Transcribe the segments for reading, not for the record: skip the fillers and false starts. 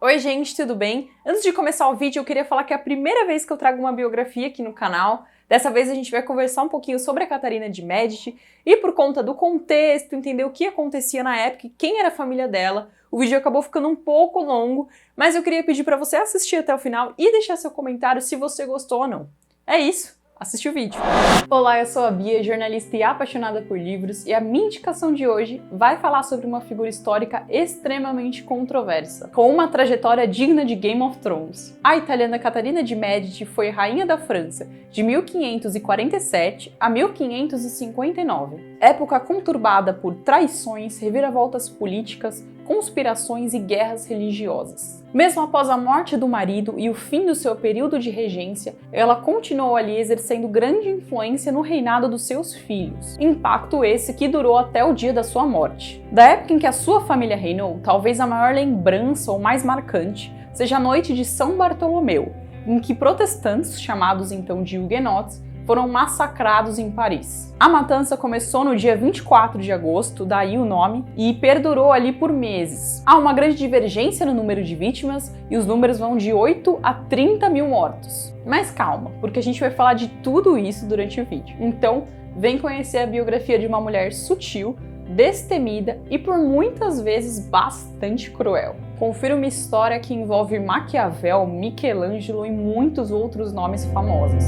Oi gente, tudo bem? Antes de começar o vídeo, eu queria falar que é a primeira vez que eu trago uma biografia aqui no canal. Dessa vez a gente vai conversar um pouquinho sobre a Catarina de Médici e por conta do contexto, entender o que acontecia na época e quem era a família dela. O vídeo acabou ficando um pouco longo, mas eu queria pedir para você assistir até o final e deixar seu comentário se você gostou ou não. É isso! Assiste o vídeo. Olá, eu sou a Bia, jornalista e apaixonada por livros, e a minha indicação de hoje vai falar sobre uma figura histórica extremamente controversa, com uma trajetória digna de Game of Thrones. A italiana Catarina de Médici foi rainha da França de 1547 a 1559, época conturbada por traições, reviravoltas políticas, conspirações e guerras religiosas. Mesmo após a morte do marido e o fim do seu período de regência, ela continuou ali exercendo grande influência no reinado dos seus filhos. Impacto esse que durou até o dia da sua morte. Da época em que a sua família reinou, talvez a maior lembrança ou mais marcante seja a noite de São Bartolomeu, em que protestantes, chamados então de huguenotes, foram massacrados em Paris. A matança começou no dia 24 de agosto, daí o nome, e perdurou ali por meses. Há uma grande divergência no número de vítimas e os números vão de 8 a 30 mil mortos. Mas calma, porque a gente vai falar de tudo isso durante o vídeo. Então, vem conhecer a biografia de uma mulher sutil, destemida e por muitas vezes bastante cruel. Confira uma história que envolve Maquiavel, Michelangelo e muitos outros nomes famosos.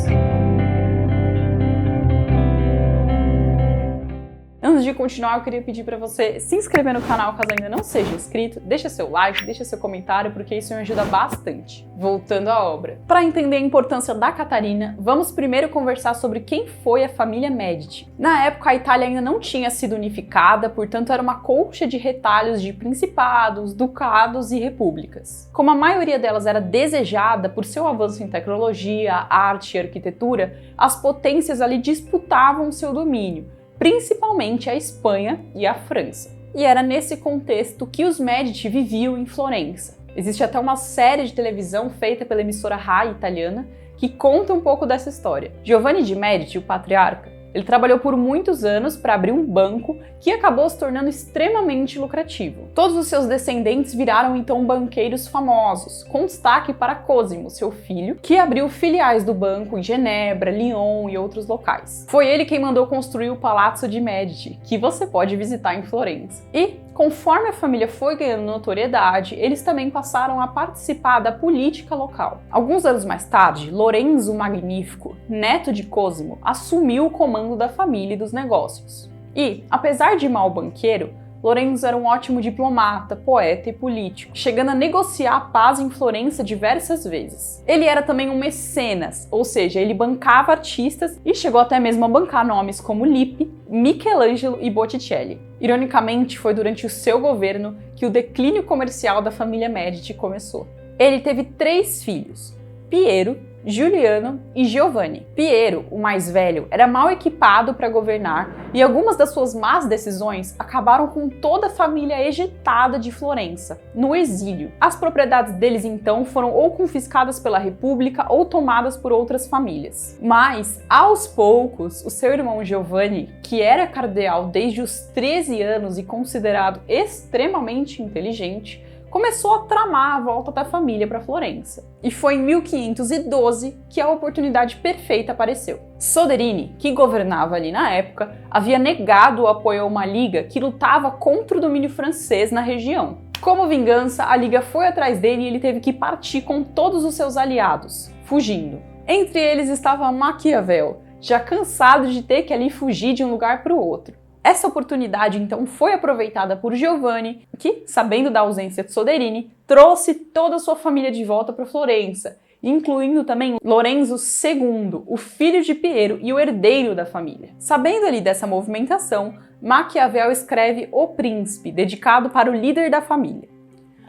Antes de continuar, eu queria pedir para você se inscrever no canal caso ainda não seja inscrito, deixa seu like, deixa seu comentário, porque isso me ajuda bastante. Voltando à obra. Para entender a importância da Catarina, vamos primeiro conversar sobre quem foi a família Médici. Na época, a Itália ainda não tinha sido unificada, portanto era uma colcha de retalhos de principados, ducados e repúblicas. Como a maioria delas era desejada por seu avanço em tecnologia, arte e arquitetura, as potências ali disputavam seu domínio, principalmente a Espanha e a França. E era nesse contexto que os Médici viviam em Florença. Existe até uma série de televisão feita pela emissora Rai italiana que conta um pouco dessa história. Giovanni de Médici, o patriarca, ele trabalhou por muitos anos para abrir um banco que acabou se tornando extremamente lucrativo. Todos os seus descendentes viraram então banqueiros famosos, com destaque para Cosimo, seu filho, que abriu filiais do banco em Genebra, Lyon e outros locais. Foi ele quem mandou construir o Palazzo de Médici, que você pode visitar em Florença. E, conforme a família foi ganhando notoriedade, eles também passaram a participar da política local. Alguns anos mais tarde, Lorenzo o Magnífico, neto de Cosimo, assumiu o comando da família e dos negócios. E, apesar de mau banqueiro, Lorenzo era um ótimo diplomata, poeta e político, chegando a negociar a paz em Florença diversas vezes. Ele era também um mecenas, ou seja, ele bancava artistas e chegou até mesmo a bancar nomes como Lippi, Michelangelo e Botticelli. Ironicamente, foi durante o seu governo que o declínio comercial da família Médici começou. Ele teve 3 filhos, Piero, Giuliano e Giovanni. Piero, o mais velho, era mal equipado para governar e algumas das suas más decisões acabaram com toda a família ejetada de Florença, no exílio. As propriedades deles então foram ou confiscadas pela República ou tomadas por outras famílias. Mas, aos poucos, o seu irmão Giovanni, que era cardeal desde os 13 anos e considerado extremamente inteligente, começou a tramar a volta da família para Florença. E foi em 1512 que a oportunidade perfeita apareceu. Soderini, que governava ali na época, havia negado o apoio a uma liga que lutava contra o domínio francês na região. Como vingança, a liga foi atrás dele e ele teve que partir com todos os seus aliados, fugindo. Entre eles estava Maquiavel, já cansado de ter que ali fugir de um lugar para o outro. Essa oportunidade, então, foi aproveitada por Giovanni, que, sabendo da ausência de Soderini, trouxe toda a sua família de volta para Florença, incluindo também Lorenzo II, o filho de Piero e o herdeiro da família. Sabendo ali dessa movimentação, Maquiavel escreve O Príncipe, dedicado para o líder da família.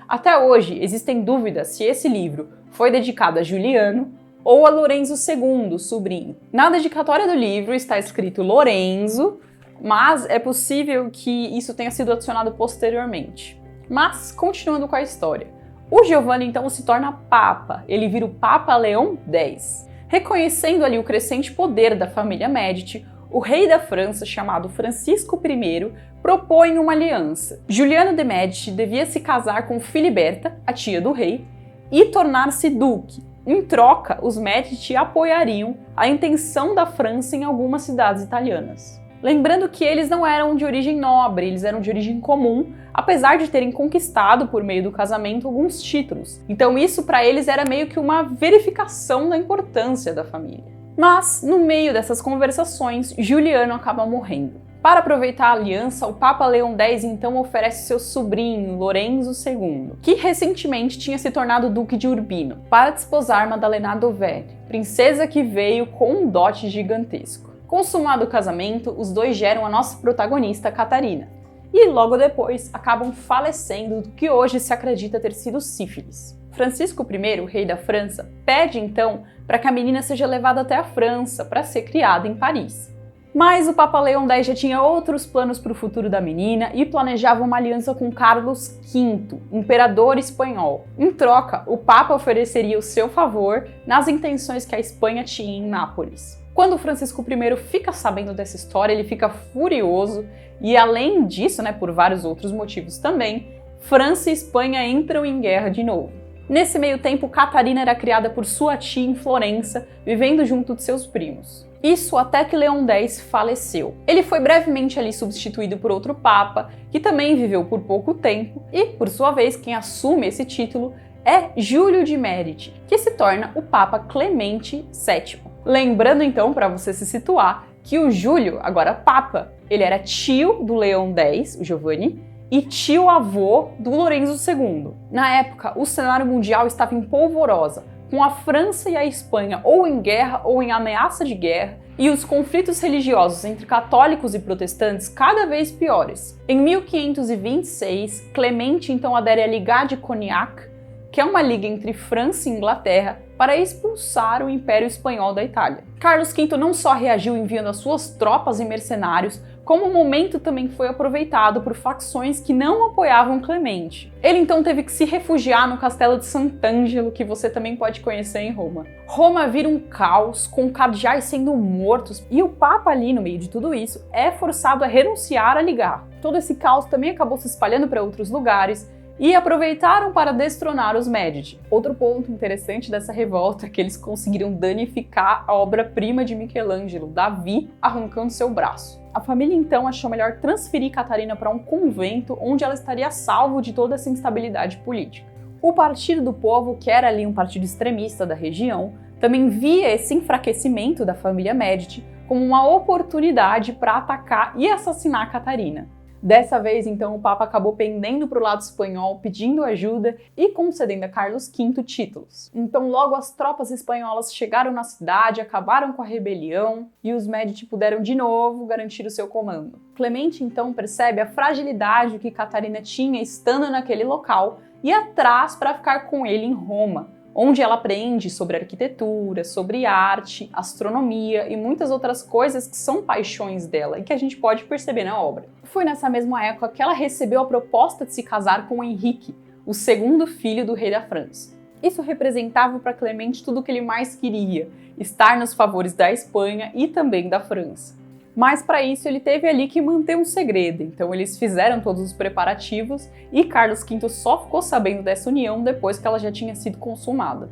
Até hoje, existem dúvidas se esse livro foi dedicado a Giuliano ou a Lorenzo II, sobrinho. Na dedicatória do livro está escrito Lorenzo, mas é possível que isso tenha sido adicionado posteriormente. Mas, continuando com a história, o Giovanni então se torna Papa, ele vira o Papa Leão X. Reconhecendo ali o crescente poder da família Médici, o rei da França, chamado Francisco I, propõe uma aliança. Giuliano de Médici devia se casar com Filiberta, a tia do rei, e tornar-se duque. Em troca, os Médici apoiariam a intenção da França em algumas cidades italianas. Lembrando que eles não eram de origem nobre, eles eram de origem comum, apesar de terem conquistado por meio do casamento alguns títulos. Então isso para eles era meio que uma verificação da importância da família. Mas, no meio dessas conversações, Giuliano acaba morrendo. Para aproveitar a aliança, o Papa Leão X então oferece seu sobrinho, Lorenzo II, que recentemente tinha se tornado Duque de Urbino, para desposar Maddalena Dovelli, princesa que veio com um dote gigantesco. Consumado o casamento, os dois geram a nossa protagonista, Catarina, e logo depois acabam falecendo do que hoje se acredita ter sido sífilis. Francisco I, o rei da França, pede então para que a menina seja levada até a França para ser criada em Paris. Mas o Papa Leão X já tinha outros planos para o futuro da menina e planejava uma aliança com Carlos V, imperador espanhol. Em troca, o Papa ofereceria o seu favor nas intenções que a Espanha tinha em Nápoles. Quando Francisco I fica sabendo dessa história, ele fica furioso e, além disso, por vários outros motivos também, França e Espanha entram em guerra de novo. Nesse meio tempo, Catarina era criada por sua tia em Florença, vivendo junto de seus primos. Isso até que Leão X faleceu. Ele foi brevemente ali substituído por outro papa, que também viveu por pouco tempo, e, por sua vez, quem assume esse título é Júlio de Médici, que se torna o Papa Clemente VII. Lembrando então, para você se situar, que o Júlio, agora Papa, ele era tio do Leão X, o Giovanni, e tio-avô do Lorenzo II. Na época, o cenário mundial estava em polvorosa, com a França e a Espanha ou em guerra ou em ameaça de guerra, e os conflitos religiosos entre católicos e protestantes cada vez piores. Em 1526, Clemente então adere à Liga de Cognac, que é uma liga entre França e Inglaterra, para expulsar o Império Espanhol da Itália. Carlos V não só reagiu enviando as suas tropas e mercenários, como o momento também foi aproveitado por facções que não apoiavam Clemente. Ele então teve que se refugiar no castelo de Sant'Angelo, que você também pode conhecer em Roma. Roma vira um caos, com cardeais sendo mortos, e o Papa ali, no meio de tudo isso, é forçado a renunciar a ligar. Todo esse caos também acabou se espalhando para outros lugares, e aproveitaram para destronar os Médici. Outro ponto interessante dessa revolta é que eles conseguiram danificar a obra-prima de Michelangelo, Davi, arrancando seu braço. A família então achou melhor transferir Catarina para um convento onde ela estaria a salvo de toda essa instabilidade política. O Partido do Povo, que era ali um partido extremista da região, também via esse enfraquecimento da família Médici como uma oportunidade para atacar e assassinar Catarina. Dessa vez, então, o Papa acabou pendendo para o lado espanhol, pedindo ajuda e concedendo a Carlos V títulos. Então, logo as tropas espanholas chegaram na cidade, acabaram com a rebelião e os Médici puderam de novo garantir o seu comando. Clemente, então, percebe a fragilidade que Catarina tinha estando naquele local e atrás para ficar com ele em Roma, onde ela aprende sobre arquitetura, sobre arte, astronomia e muitas outras coisas que são paixões dela e que a gente pode perceber na obra. Foi nessa mesma época que ela recebeu a proposta de se casar com Henrique, o segundo filho do rei da França. Isso representava para Clemente tudo o que ele mais queria, estar nos favores da Espanha e também da França. Mas para isso ele teve ali que manter um segredo, então eles fizeram todos os preparativos e Carlos V só ficou sabendo dessa união depois que ela já tinha sido consumada.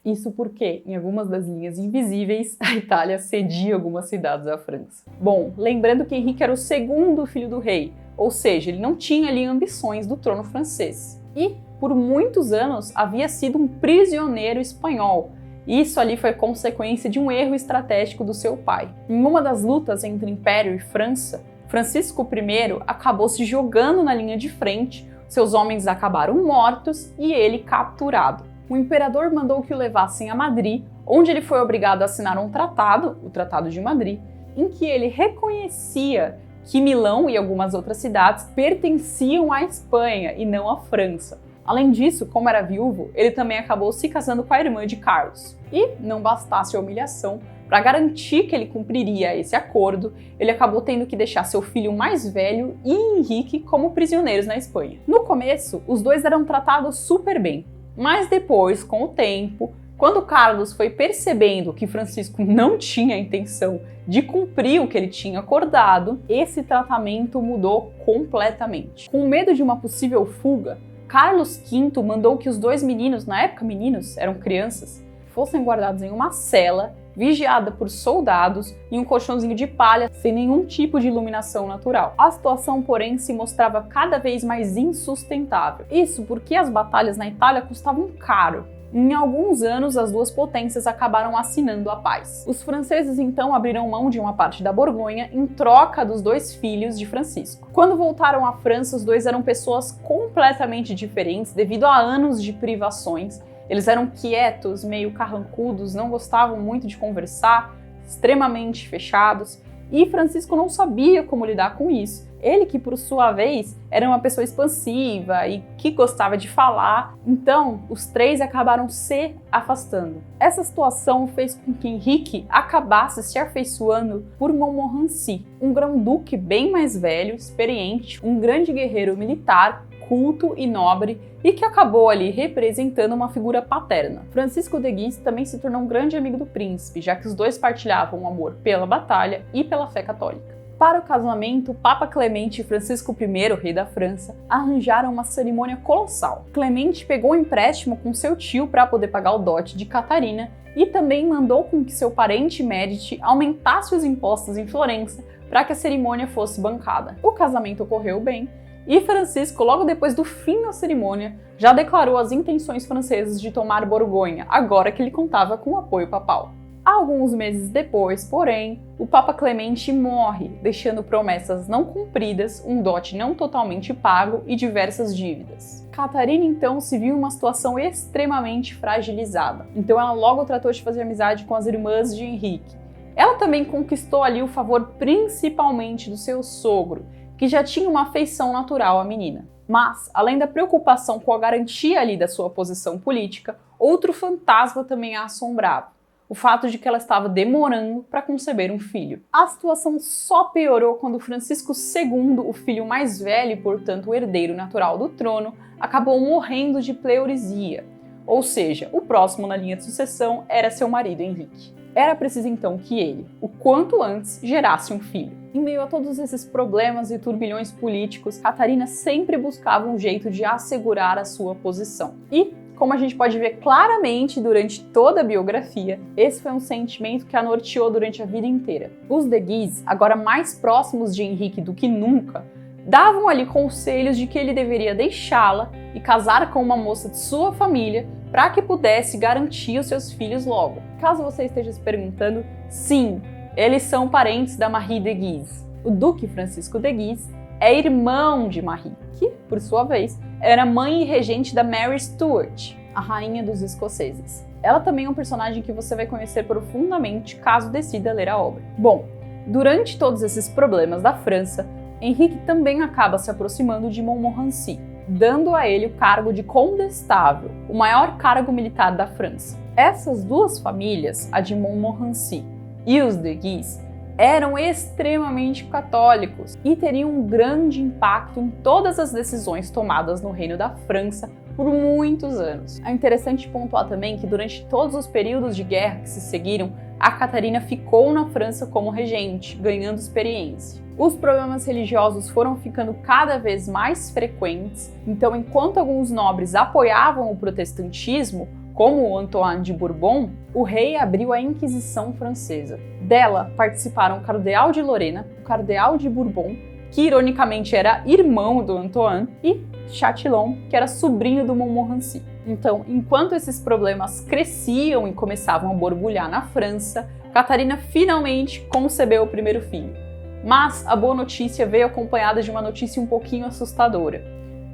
Isso porque, em algumas das linhas invisíveis, a Itália cedia algumas cidades à França. Bom, lembrando que Henrique era o segundo filho do rei, ou seja, ele não tinha ali ambições do trono francês. E, por muitos anos, havia sido um prisioneiro espanhol. Isso ali foi consequência de um erro estratégico do seu pai. Em uma das lutas entre Império e França, Francisco I acabou se jogando na linha de frente, seus homens acabaram mortos e ele capturado. O imperador mandou que o levassem a Madrid, onde ele foi obrigado a assinar um tratado, o Tratado de Madrid, em que ele reconhecia que Milão e algumas outras cidades pertenciam à Espanha e não à França. Além disso, como era viúvo, ele também acabou se casando com a irmã de Carlos. E, não bastasse a humilhação, para garantir que ele cumpriria esse acordo, ele acabou tendo que deixar seu filho mais velho e Henrique como prisioneiros na Espanha. No começo, os dois eram tratados super bem, mas depois, com o tempo, Quando Carlos foi percebendo que Francisco não tinha a intenção de cumprir o que ele tinha acordado, esse tratamento mudou completamente. Com medo de uma possível fuga, Carlos V mandou que os dois meninos, na época meninos, eram crianças, fossem guardados em uma cela, vigiada por soldados e um colchãozinho de palha sem nenhum tipo de iluminação natural. A situação, porém, se mostrava cada vez mais insustentável. Isso porque as batalhas na Itália custavam caro. Em alguns anos, as duas potências acabaram assinando a paz. Os franceses então abriram mão de uma parte da Borgonha em troca dos dois filhos de Francisco. Quando voltaram à França, os dois eram pessoas completamente diferentes devido a anos de privações. Eles eram quietos, meio carrancudos, não gostavam muito de conversar, extremamente fechados, e Francisco não sabia como lidar com isso. Ele que, por sua vez, era uma pessoa expansiva e que gostava de falar, então os três acabaram se afastando. Essa situação fez com que Henrique acabasse se afeiçoando por Montmorency, um grão-duque bem mais velho, experiente, um grande guerreiro militar, culto e nobre, e que acabou ali representando uma figura paterna. Francisco de Guise também se tornou um grande amigo do príncipe, já que os dois partilhavam o amor pela batalha e pela fé católica. Para o casamento, Papa Clemente e Francisco I, rei da França, arranjaram uma cerimônia colossal. Clemente pegou um empréstimo com seu tio para poder pagar o dote de Catarina e também mandou com que seu parente Médici aumentasse os impostos em Florença para que a cerimônia fosse bancada. O casamento ocorreu bem, e Francisco, logo depois do fim da cerimônia, já declarou as intenções francesas de tomar Borgonha, agora que ele contava com o apoio papal. Alguns meses depois, porém, o Papa Clemente morre, deixando promessas não cumpridas, um dote não totalmente pago e diversas dívidas. Catarina, então, se viu em uma situação extremamente fragilizada. Então ela logo tratou de fazer amizade com as irmãs de Henrique. Ela também conquistou ali o favor principalmente do seu sogro, que já tinha uma afeição natural à menina. Mas, além da preocupação com a garantia ali da sua posição política, outro fantasma também a assombrava: o fato de que ela estava demorando para conceber um filho. A situação só piorou quando Francisco II, o filho mais velho e, portanto, o herdeiro natural do trono, acabou morrendo de pleurisia, ou seja, o próximo na linha de sucessão era seu marido Henrique. Era preciso então que ele, o quanto antes, gerasse um filho. Em meio a todos esses problemas e turbilhões políticos, Catarina sempre buscava um jeito de assegurar a sua posição. E, como a gente pode ver claramente durante toda a biografia, esse foi um sentimento que a norteou durante a vida inteira. Os de Guise, agora mais próximos de Henrique do que nunca, davam ali conselhos de que ele deveria deixá-la e casar com uma moça de sua família para que pudesse garantir os seus filhos logo. Caso você esteja se perguntando, sim, eles são parentes da Marie de Guise. O Duque Francisco de Guise é irmão de Marie, que, por sua vez, era mãe e regente da Mary Stuart, a rainha dos escoceses. Ela também é um personagem que você vai conhecer profundamente caso decida ler a obra. Bom, durante todos esses problemas da França, Henrique também acaba se aproximando de Montmorency, dando a ele o cargo de condestável, o maior cargo militar da França. Essas duas famílias, a de Montmorency e os de Guise, eram extremamente católicos e teriam um grande impacto em todas as decisões tomadas no Reino da França por muitos anos. É interessante pontuar também que durante todos os períodos de guerra que se seguiram, a Catarina ficou na França como regente, ganhando experiência. Os problemas religiosos foram ficando cada vez mais frequentes, então enquanto alguns nobres apoiavam o protestantismo, como o Antoine de Bourbon, o rei abriu a Inquisição Francesa. Dela participaram o cardeal de Lorena, o cardeal de Bourbon, que ironicamente era irmão do Antoine, e Chatillon, que era sobrinho do Montmorency. Então, enquanto esses problemas cresciam e começavam a borbulhar na França, Catarina finalmente concebeu o primeiro filho. Mas a boa notícia veio acompanhada de uma notícia um pouquinho assustadora.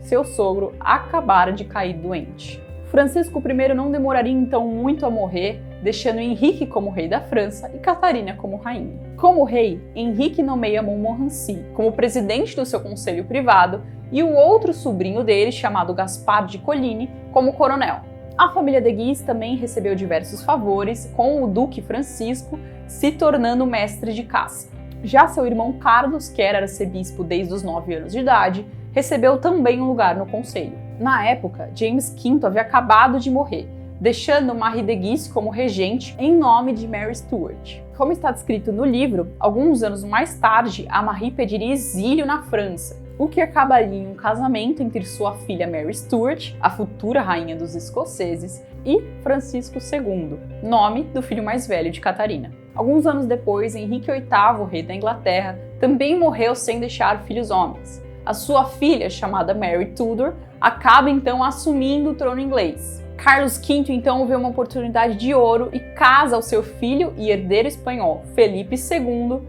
Seu sogro acabara de cair doente. Francisco I não demoraria então muito a morrer, deixando Henrique como rei da França e Catarina como rainha. Como rei, Henrique nomeia Montmorency como presidente do seu conselho privado e o outro sobrinho dele, chamado Gaspar de Coligny, como coronel. A família de Guise também recebeu diversos favores, com o duque Francisco se tornando mestre de caça. Já seu irmão Carlos, que era arcebispo desde os 9 anos de idade, recebeu também um lugar no conselho. Na época, James V havia acabado de morrer, deixando Marie de Guise como regente em nome de Mary Stuart. Como está descrito no livro, alguns anos mais tarde, a Marie pediria exílio na França, o que acabaria em um casamento entre sua filha Mary Stuart, a futura rainha dos escoceses, e Francisco II, nome do filho mais velho de Catarina. Alguns anos depois, Henrique VIII, rei da Inglaterra, também morreu sem deixar filhos homens. A sua filha, chamada Mary Tudor, acaba então assumindo o trono inglês. Carlos V então vê uma oportunidade de ouro e casa o seu filho e herdeiro espanhol, Felipe II,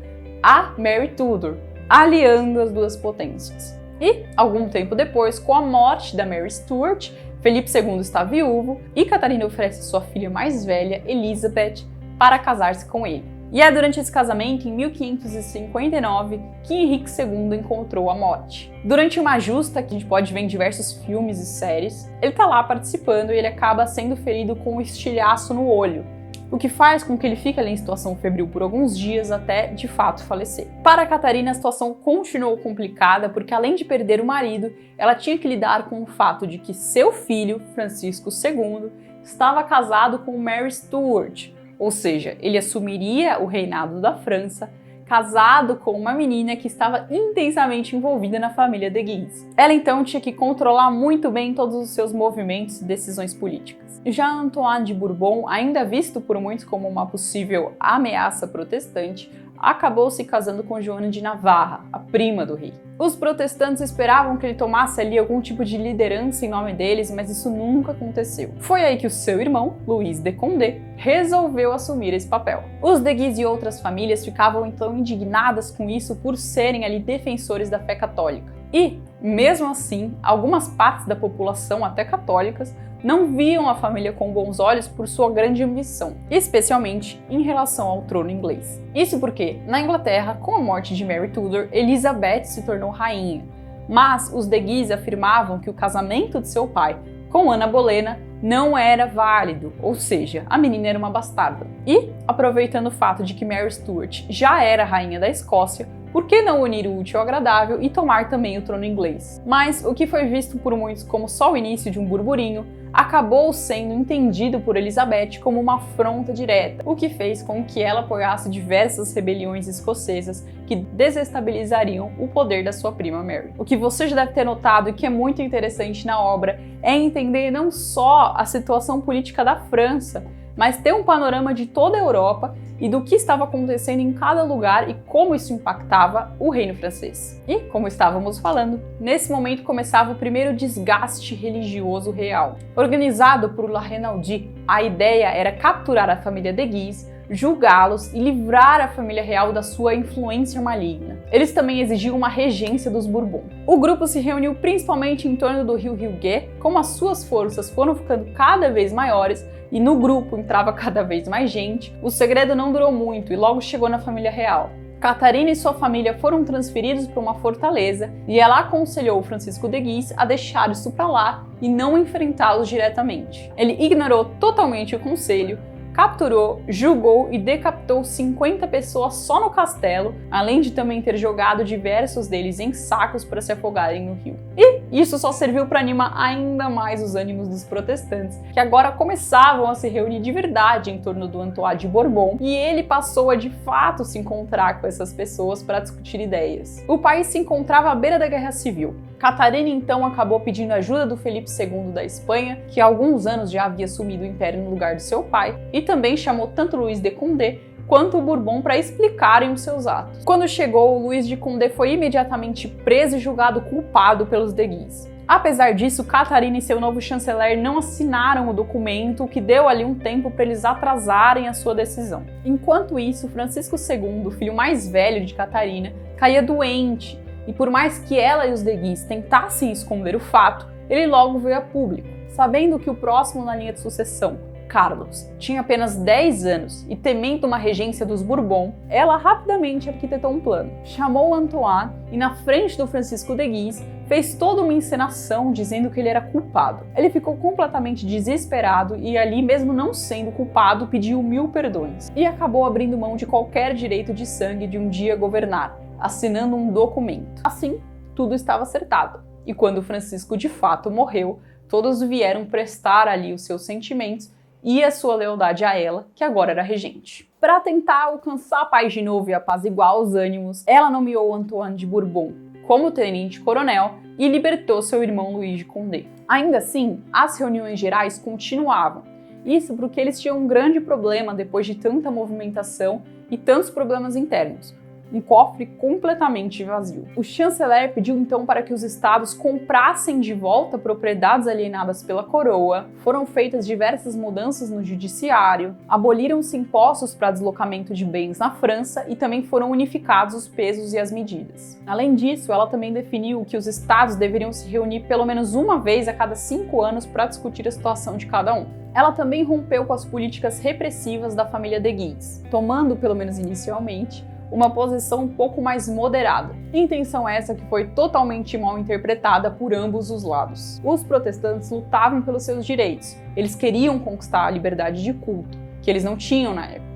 a Mary Tudor, aliando as duas potências. E, algum tempo depois, com a morte da Mary Stuart, Felipe II está viúvo e Catarina oferece sua filha mais velha, Elizabeth, para casar-se com ele. E é durante esse casamento, em 1559, que Henrique II encontrou a morte. Durante uma justa, que a gente pode ver em diversos filmes e séries, ele está lá participando e ele acaba sendo ferido com um estilhaço no olho, o que faz com que ele fique ali em situação febril por alguns dias até, de fato, falecer. Para Catarina, a situação continuou complicada porque, além de perder o marido, ela tinha que lidar com o fato de que seu filho, Francisco II, estava casado com Mary Stuart, ou seja, ele assumiria o reinado da França, casado com uma menina que estava intensamente envolvida na família de Guise. Ela então tinha que controlar muito bem todos os seus movimentos e decisões políticas. Já Antoine de Bourbon, ainda visto por muitos como uma possível ameaça protestante, acabou se casando com Joana de Navarra, a prima do rei. Os protestantes esperavam que ele tomasse ali algum tipo de liderança em nome deles, mas isso nunca aconteceu. Foi aí que o seu irmão, Luís de Condé, resolveu assumir esse papel. Os de Guise e outras famílias ficavam então indignadas com isso por serem ali defensores da fé católica. E, mesmo assim, algumas partes da população, até católicas, não viam a família com bons olhos por sua grande ambição, especialmente em relação ao trono inglês. Isso porque, na Inglaterra, com a morte de Mary Tudor, Elizabeth se tornou rainha, mas os de Guise afirmavam que o casamento de seu pai com Ana Bolena não era válido, ou seja, a menina era uma bastarda. E, aproveitando o fato de que Mary Stuart já era rainha da Escócia, por que não unir o útil ao agradável e tomar também o trono inglês? Mas o que foi visto por muitos como só o início de um burburinho, acabou sendo entendido por Elizabeth como uma afronta direta, o que fez com que ela apoiasse diversas rebeliões escocesas que desestabilizariam o poder da sua prima Mary. O que você já deve ter notado e que é muito interessante na obra é entender não só a situação política da França, mas ter um panorama de toda a Europa e do que estava acontecendo em cada lugar e como isso impactava o reino francês. E, como estávamos falando, nesse momento começava o primeiro desgaste religioso real. Organizado por La Renaudie, a ideia era capturar a família de Guise, julgá-los e livrar a família real da sua influência maligna. Eles também exigiam uma regência dos Bourbon. O grupo se reuniu principalmente em torno do rio Huguet, como as suas forças foram ficando cada vez maiores e no grupo entrava cada vez mais gente, o segredo não durou muito e logo chegou na família real. Catarina e sua família foram transferidos para uma fortaleza e ela aconselhou Francisco de Guise a deixar isso para lá e não enfrentá-los diretamente. Ele ignorou totalmente o conselho, capturou, julgou e decapitou 50 pessoas só no castelo, além de também ter jogado diversos deles em sacos para se afogarem no rio. E isso só serviu para animar ainda mais os ânimos dos protestantes, que agora começavam a se reunir de verdade em torno do Antoine de Bourbon, e ele passou a de fato se encontrar com essas pessoas para discutir ideias. O país se encontrava à beira da guerra civil. Catarina então acabou pedindo ajuda do Felipe II da Espanha, que há alguns anos já havia assumido o império no lugar de seu pai, e também chamou tanto Luís de Condé quanto o Bourbon para explicarem os seus atos. Quando chegou, Luís de Condé foi imediatamente preso e julgado culpado pelos de Guise. Apesar disso, Catarina e seu novo chanceler não assinaram o documento, o que deu ali um tempo para eles atrasarem a sua decisão. Enquanto isso, Francisco II, o filho mais velho de Catarina, caía doente, e por mais que ela e os de Guise tentassem esconder o fato, ele logo veio a público. Sabendo que o próximo na linha de sucessão, Carlos, tinha apenas 10 anos e temendo uma regência dos Bourbon, ela rapidamente arquitetou um plano. Chamou Antoine e, na frente do Francisco de Guise, fez toda uma encenação dizendo que ele era culpado. Ele ficou completamente desesperado e ali, mesmo não sendo culpado, pediu 1000 perdões e acabou abrindo mão de qualquer direito de sangue de um dia governar, assinando um documento. Assim, tudo estava acertado. E quando Francisco de fato morreu, todos vieram prestar ali os seus sentimentos e a sua lealdade a ela, que agora era regente. Para tentar alcançar a paz de novo e apaziguar os ânimos, ela nomeou Antoine de Bourbon como tenente-coronel e libertou seu irmão Luís de Condé. Ainda assim, as reuniões gerais continuavam. Isso porque eles tinham um grande problema depois de tanta movimentação e tantos problemas internos. Um cofre completamente vazio. O chanceler pediu então para que os estados comprassem de volta propriedades alienadas pela coroa, foram feitas diversas mudanças no judiciário, aboliram-se impostos para deslocamento de bens na França e também foram unificados os pesos e as medidas. Além disso, ela também definiu que os estados deveriam se reunir pelo menos uma vez a cada 5 anos para discutir a situação de cada um. Ela também rompeu com as políticas repressivas da família de Guise, tomando, pelo menos inicialmente, uma posição um pouco mais moderada. Intenção essa que foi totalmente mal interpretada por ambos os lados. Os protestantes lutavam pelos seus direitos, eles queriam conquistar a liberdade de culto, que eles não tinham na época.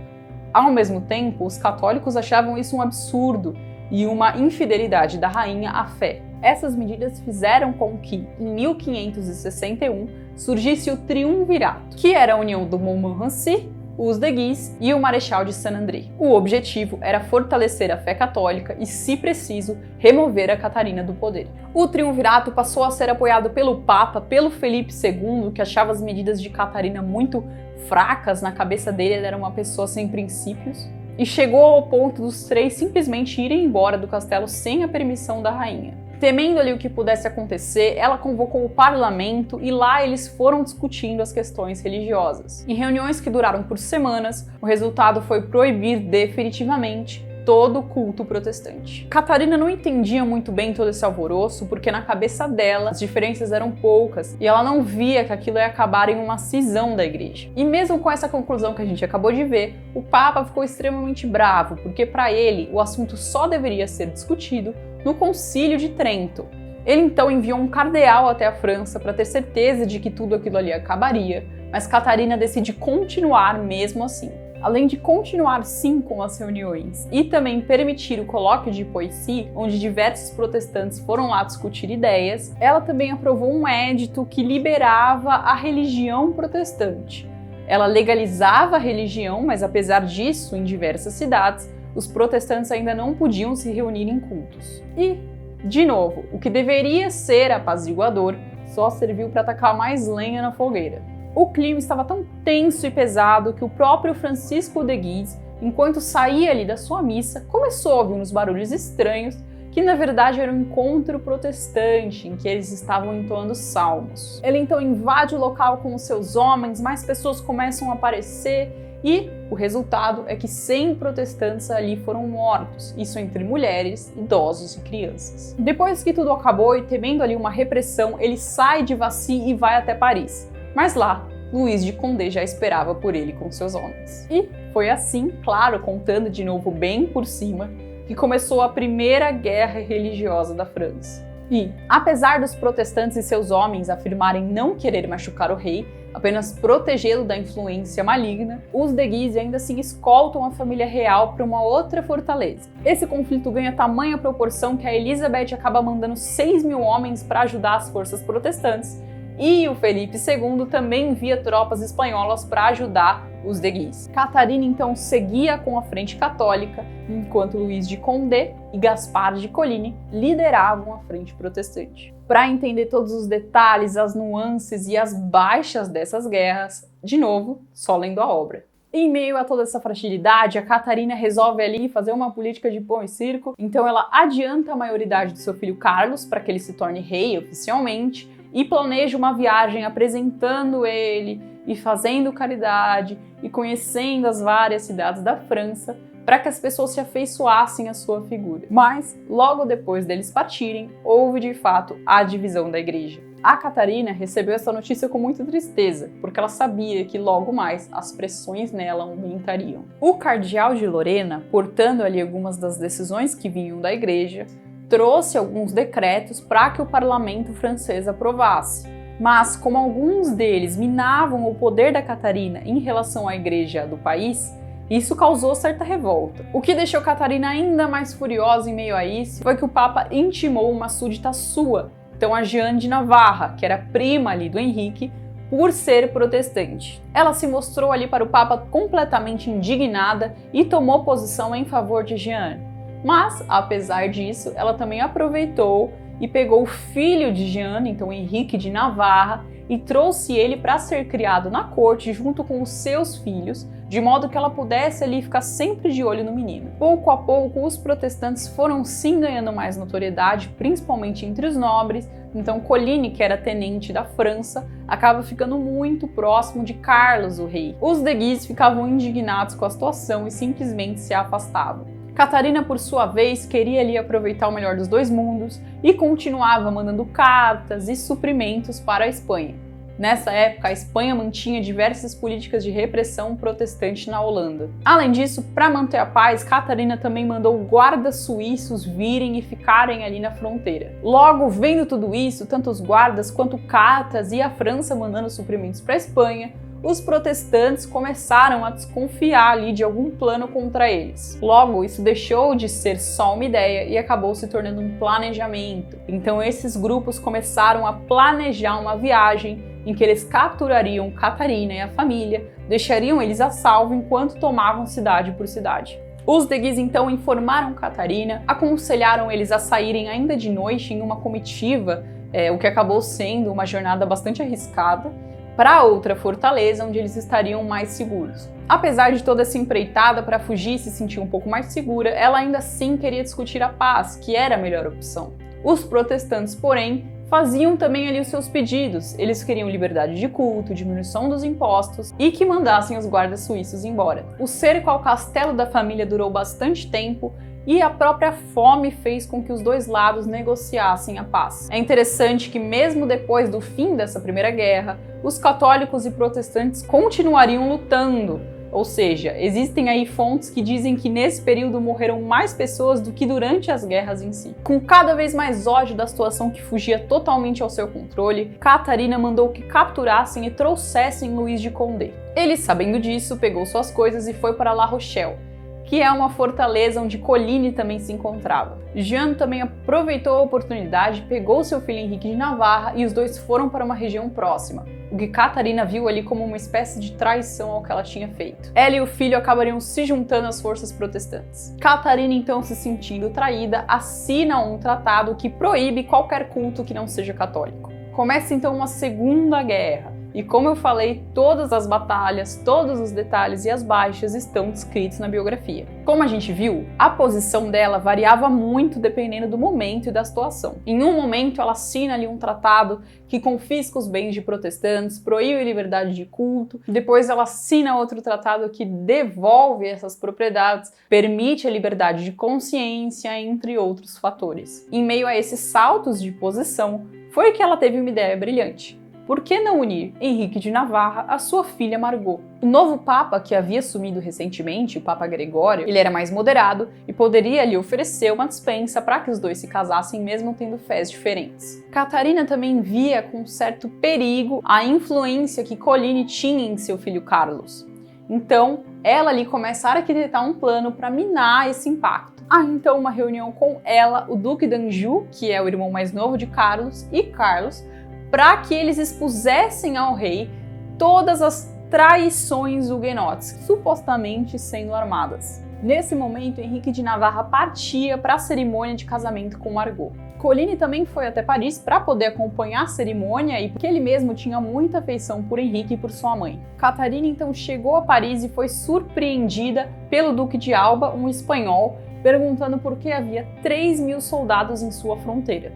Ao mesmo tempo, os católicos achavam isso um absurdo e uma infidelidade da rainha à fé. Essas medidas fizeram com que, em 1561, surgisse o Triunvirato, que era a união do Montmorency, os de Guise e o Marechal de Saint-André. O objetivo era fortalecer a fé católica e, se preciso, remover a Catarina do poder. O triunvirato passou a ser apoiado pelo Papa, pelo Felipe II, que achava as medidas de Catarina muito fracas, na cabeça dele ele era uma pessoa sem princípios, e chegou ao ponto dos três simplesmente irem embora do castelo sem a permissão da rainha. Temendo ali o que pudesse acontecer, ela convocou o parlamento e lá eles foram discutindo as questões religiosas. Em reuniões que duraram por semanas, o resultado foi proibir definitivamente todo o culto protestante. Catarina não entendia muito bem todo esse alvoroço, porque na cabeça dela as diferenças eram poucas e ela não via que aquilo ia acabar em uma cisão da igreja. E mesmo com essa conclusão que a gente acabou de ver, o Papa ficou extremamente bravo, porque para ele o assunto só deveria ser discutido no Concílio de Trento. Ele então enviou um cardeal até a França para ter certeza de que tudo aquilo ali acabaria, mas Catarina decide continuar mesmo assim. Além de continuar sim com as reuniões e também permitir o colóquio de Poissy, onde diversos protestantes foram lá discutir ideias, ela também aprovou um édito que liberava a religião protestante. Ela legalizava a religião, mas apesar disso, em diversas cidades, os protestantes ainda não podiam se reunir em cultos. E, de novo, o que deveria ser apaziguador só serviu para tacar mais lenha na fogueira. O clima estava tão tenso e pesado que o próprio Francisco de Guise, enquanto saía ali da sua missa, começou a ouvir uns barulhos estranhos que na verdade era um encontro protestante em que eles estavam entoando salmos. Ele então invade o local com os seus homens, mais pessoas começam a aparecer e o resultado é que 100 protestantes ali foram mortos, isso entre mulheres, idosos e crianças. Depois que tudo acabou e temendo ali uma repressão, ele sai de Vassy e vai até Paris. Mas lá, Luís de Condé já esperava por ele com seus homens. E foi assim, claro, contando de novo bem por cima, que começou a primeira guerra religiosa da França. E, apesar dos protestantes e seus homens afirmarem não querer machucar o rei, apenas protegê-lo da influência maligna, os de Guise ainda assim escoltam a família real para uma outra fortaleza. Esse conflito ganha tamanha proporção que a Elizabeth acaba mandando 6.000 homens para ajudar as forças protestantes, e o Felipe II também envia tropas espanholas para ajudar os de Guise. Catarina então seguia com a frente católica, enquanto Luís de Condé e Gaspar de Coligny lideravam a frente protestante. Para entender todos os detalhes, as nuances e as baixas dessas guerras, de novo, só lendo a obra. Em meio a toda essa fragilidade, a Catarina resolve ali fazer uma política de pão e circo, então ela adianta a maioridade do seu filho Carlos para que ele se torne rei oficialmente, e planeja uma viagem apresentando ele e fazendo caridade e conhecendo as várias cidades da França para que as pessoas se afeiçoassem à sua figura. Mas, logo depois deles partirem, houve de fato a divisão da igreja. A Catarina recebeu essa notícia com muita tristeza, porque ela sabia que logo mais as pressões nela aumentariam. O cardeal de Lorena, portando ali algumas das decisões que vinham da igreja, trouxe alguns decretos para que o parlamento francês aprovasse. Mas, como alguns deles minavam o poder da Catarina em relação à igreja do país, isso causou certa revolta. O que deixou Catarina ainda mais furiosa em meio a isso foi que o Papa intimou uma súdita sua, então a Jeanne de Navarra, que era prima ali do Henrique, por ser protestante. Ela se mostrou ali para o Papa completamente indignada e tomou posição em favor de Jeanne. Mas, apesar disso, ela também aproveitou e pegou o filho de Jeanne, então Henrique de Navarra, e trouxe ele para ser criado na corte junto com os seus filhos, de modo que ela pudesse ali ficar sempre de olho no menino. Pouco a pouco, os protestantes foram sim ganhando mais notoriedade, principalmente entre os nobres. Então Coligny, que era tenente da França, acaba ficando muito próximo de Carlos, o rei. Os de Guise ficavam indignados com a situação e simplesmente se afastavam. Catarina, por sua vez, queria ali aproveitar o melhor dos dois mundos e continuava mandando cartas e suprimentos para a Espanha. Nessa época, a Espanha mantinha diversas políticas de repressão protestante na Holanda. Além disso, para manter a paz, Catarina também mandou guardas suíços virem e ficarem ali na fronteira. Logo, vendo tudo isso, tanto os guardas quanto cartas e a França mandando suprimentos para a Espanha, os protestantes começaram a desconfiar ali de algum plano contra eles. Logo, isso deixou de ser só uma ideia e acabou se tornando um planejamento. Então esses grupos começaram a planejar uma viagem em que eles capturariam Catarina e a família, deixariam eles a salvo enquanto tomavam cidade por cidade. Os de Guise então informaram Catarina, aconselharam eles a saírem ainda de noite em uma comitiva, o que acabou sendo uma jornada bastante arriscada, para outra fortaleza onde eles estariam mais seguros. Apesar de toda essa empreitada para fugir e se sentir um pouco mais segura, ela ainda assim queria discutir a paz, que era a melhor opção. Os protestantes, porém, faziam também ali os seus pedidos. Eles queriam liberdade de culto, diminuição dos impostos e que mandassem os guardas suíços embora. O cerco ao castelo da família durou bastante tempo e a própria fome fez com que os dois lados negociassem a paz. É interessante que mesmo depois do fim dessa primeira guerra, os católicos e protestantes continuariam lutando. Ou seja, existem aí fontes que dizem que nesse período morreram mais pessoas do que durante as guerras em si. Com cada vez mais ódio da situação que fugia totalmente ao seu controle, Catarina mandou que capturassem e trouxessem Luís de Condé. Ele, sabendo disso, pegou suas coisas e foi para La Rochelle, que é uma fortaleza onde Coligny também se encontrava. Jeanne também aproveitou a oportunidade, pegou seu filho Henrique de Navarra e os dois foram para uma região próxima, o que Catarina viu ali como uma espécie de traição ao que ela tinha feito. Ela e o filho acabariam se juntando às forças protestantes. Catarina, então, se sentindo traída, assina um tratado que proíbe qualquer culto que não seja católico. Começa então uma segunda guerra. E como eu falei, todas as batalhas, todos os detalhes e as baixas estão descritos na biografia. Como a gente viu, a posição dela variava muito dependendo do momento e da situação. Em um momento, ela assina ali um tratado que confisca os bens de protestantes, proíbe a liberdade de culto. Depois ela assina outro tratado que devolve essas propriedades, permite a liberdade de consciência, entre outros fatores. Em meio a esses saltos de posição, foi que ela teve uma ideia brilhante. Por que não unir Henrique de Navarra à sua filha Margot? O novo Papa, que havia assumido recentemente, o Papa Gregório, ele era mais moderado e poderia lhe oferecer uma dispensa para que os dois se casassem mesmo tendo fés diferentes. Catarina também via com certo perigo a influência que Coligny tinha em seu filho Carlos. Então, ela ali começa a arquitetar um plano para minar esse impacto. Há então uma reunião com ela, o Duque d'Anjou, que é o irmão mais novo de Carlos, e Carlos, para que eles expusessem ao rei todas as traições huguenotes, supostamente sendo armadas. Nesse momento, Henrique de Navarra partia para a cerimônia de casamento com Margot. Coligny também foi até Paris para poder acompanhar a cerimônia e porque ele mesmo tinha muita afeição por Henrique e por sua mãe. Catarina então chegou a Paris e foi surpreendida pelo Duque de Alba, um espanhol, perguntando por que havia 3.000 soldados em sua fronteira.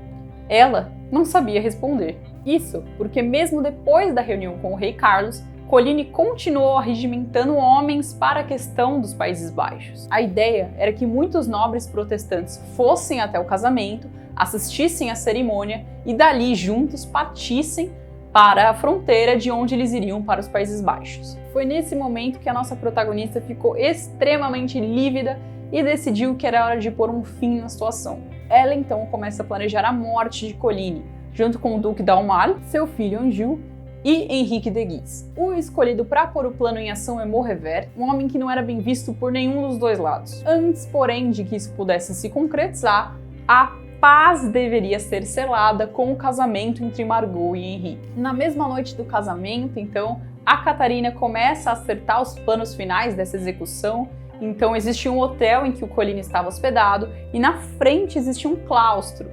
Ela não sabia responder. Isso porque mesmo depois da reunião com o rei Carlos, Coligny continuou arregimentando homens para a questão dos Países Baixos. A ideia era que muitos nobres protestantes fossem até o casamento, assistissem à cerimônia e dali juntos partissem para a fronteira de onde eles iriam para os Países Baixos. Foi nesse momento que a nossa protagonista ficou extremamente lívida e decidiu que era hora de pôr um fim na situação. Ela então começa a planejar a morte de Coligny, junto com o Duque d'Aumale, seu filho Anjou e Henrique de Guise. O escolhido para pôr o plano em ação é Maurevert, um homem que não era bem visto por nenhum dos dois lados. Antes, porém, de que isso pudesse se concretizar, há paz deveria ser selada com o casamento entre Margot e Henrique. Na mesma noite do casamento, então, a Catarina começa a acertar os planos finais dessa execução. Então existe um hotel em que o Coligny estava hospedado e na frente existe um claustro,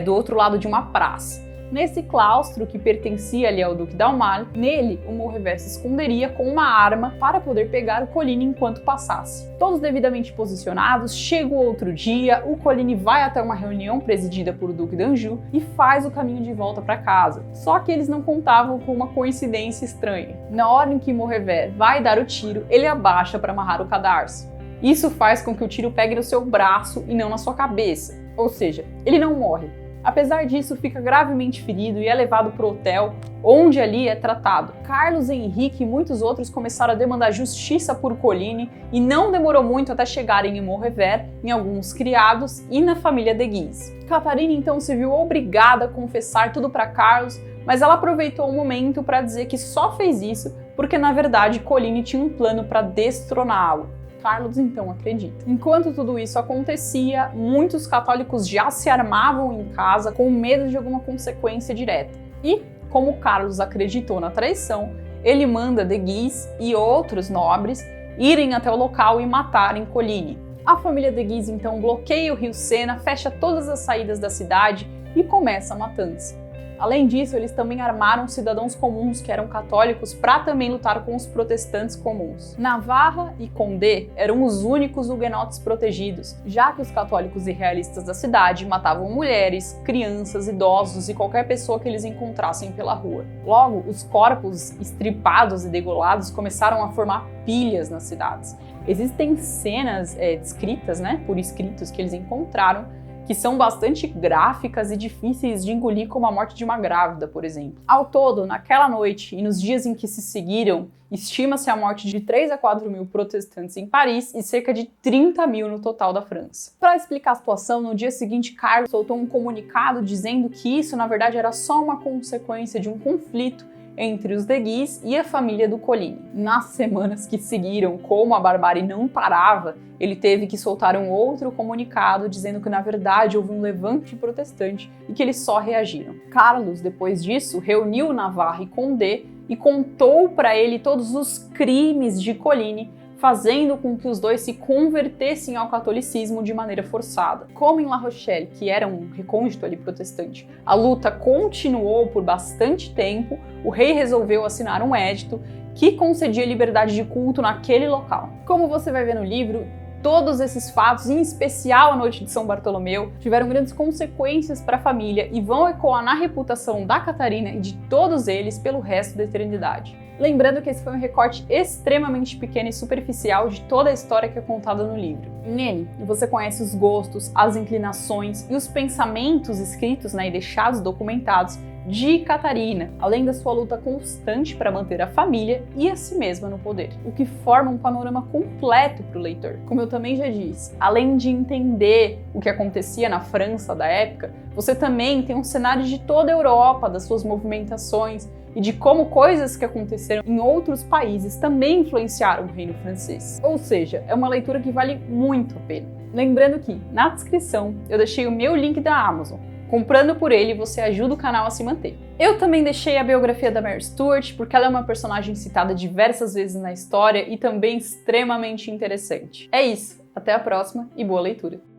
do outro lado de uma praça. Nesse claustro, que pertencia ali ao Duque d'Aumale, nele o Maurevert se esconderia com uma arma para poder pegar o Coligny enquanto passasse. Todos devidamente posicionados, chega o outro dia, o Coligny vai até uma reunião presidida por o Duque d'Anjou e faz o caminho de volta para casa. Só que eles não contavam com uma coincidência estranha. Na hora em que Maurevert vai dar o tiro, ele abaixa para amarrar o cadarço. Isso faz com que o tiro pegue no seu braço e não na sua cabeça. Ou seja, ele não morre. Apesar disso, fica gravemente ferido e é levado para o hotel, onde ali é tratado. Carlos, Henrique e muitos outros começaram a demandar justiça por Coligny e não demorou muito até chegarem em Maurevert, em alguns criados e na família de Guise. Catarina então se viu obrigada a confessar tudo para Carlos, mas ela aproveitou o momento para dizer que só fez isso porque na verdade Coligny tinha um plano para destroná-lo. Carlos então acredita. Enquanto tudo isso acontecia, muitos católicos já se armavam em casa com medo de alguma consequência direta. E, como Carlos acreditou na traição, ele manda de Guise e outros nobres irem até o local e matarem Coligny. A família de Guise então bloqueia o rio Sena, fecha todas as saídas da cidade e começa a matança. Além disso, eles também armaram cidadãos comuns que eram católicos para também lutar com os protestantes comuns. Navarra e Condé eram os únicos huguenotes protegidos, já que os católicos e realistas da cidade matavam mulheres, crianças, idosos e qualquer pessoa que eles encontrassem pela rua. Logo, os corpos estripados e degolados começaram a formar pilhas nas cidades. Existem cenas descritas, por escritos que eles encontraram, que são bastante gráficas e difíceis de engolir, como a morte de uma grávida, por exemplo. Ao todo, naquela noite e nos dias em que se seguiram, estima-se a morte de 3 a 4 mil protestantes em Paris e cerca de 30 mil no total da França. Para explicar a situação, no dia seguinte, Carlos soltou um comunicado dizendo que isso, na verdade, era só uma consequência de um conflito entre os de Guise e a família do Coligny. Nas semanas que seguiram, como a barbárie não parava, ele teve que soltar um outro comunicado dizendo que na verdade houve um levante protestante e que eles só reagiram. Carlos, depois disso, reuniu Navarre e Condé e contou para ele todos os crimes de Coligny, fazendo com que os dois se convertessem ao catolicismo de maneira forçada. Como em La Rochelle, que era um recôndito ali protestante, a luta continuou por bastante tempo, o rei resolveu assinar um édito que concedia liberdade de culto naquele local. Como você vai ver no livro, todos esses fatos, em especial a noite de São Bartolomeu, tiveram grandes consequências para a família e vão ecoar na reputação da Catarina e de todos eles pelo resto da eternidade. Lembrando que esse foi um recorte extremamente pequeno e superficial de toda a história que é contada no livro. Nele, você conhece os gostos, as inclinações e os pensamentos escritos e deixados documentados de Catarina, além da sua luta constante para manter a família e a si mesma no poder, o que forma um panorama completo para o leitor. Como eu também já disse, além de entender o que acontecia na França da época, você também tem um cenário de toda a Europa, das suas movimentações e de como coisas que aconteceram em outros países também influenciaram o reino francês. Ou seja, é uma leitura que vale muito a pena. Lembrando que, na descrição, eu deixei o meu link da Amazon. Comprando por ele, você ajuda o canal a se manter. Eu também deixei a biografia da Mary Stuart, porque ela é uma personagem citada diversas vezes na história e também extremamente interessante. É isso, até a próxima e boa leitura!